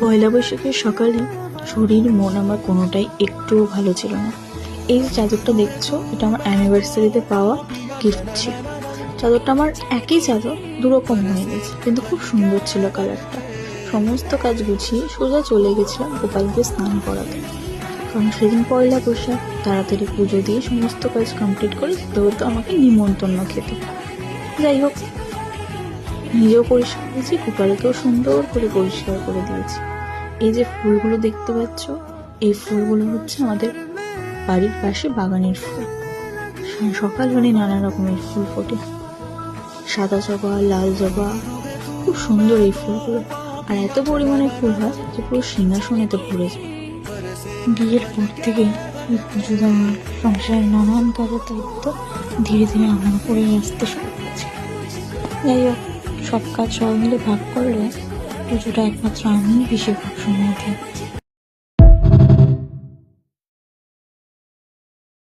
পয়লা বৈশাখের সকালে শরীর মন আমার কোনোটাই একটুও ভালো ছিল না। এই যে চাদরটা দেখছো, এটা আমার অ্যানিভার্সারিতে পাওয়া গিফট ছিল। চাদরটা আমার একই চাদর, দুরকম হয়ে গেছে, কিন্তু খুব সুন্দর ছিল কালারটা। সমস্ত কাজ গুছিয়ে সোজা চলে গেছিলাম গোপালকে স্নান করাতে, কারণ সেদিন পয়লা বৈশাখ। তাড়াতাড়ি পুজো দিয়ে সমস্ত কাজ কমপ্লিট করে যেতে হতো আমাকে নিমন্ত্রণ খেতে। যাই হোক, নিজেও পরিষ্কার করেছি, গোপালকেও সুন্দর করে পরিষ্কার করে দিয়েছি। এই যে ফুলগুলো দেখতে পাচ্ছ, এই ফুলগুলো হচ্ছে আমাদের বাড়ির পাশে বাগানের ফুল। সকাল হলে নানা রকমের ফুল ফোটে, সাদা জবা, লাল জবা, খুব সুন্দর এই ফুলগুলো। আর এত পরিমাণে ফুল হয় যে পুরো সিংহাসনেতে ভরে যায়। বিয়ের পর থেকে এই পুজো দেওয়া, সংসারের নানান কাজের দায়িত্ব ধীরে ধীরে আমার উপরেই আসতে শুরু করেছে। যাই হোক, সব কাজ সবাই মিলে ভাগ করলে পুজোটা একমাত্র আমিই বেশিরভাগ সময় দিই।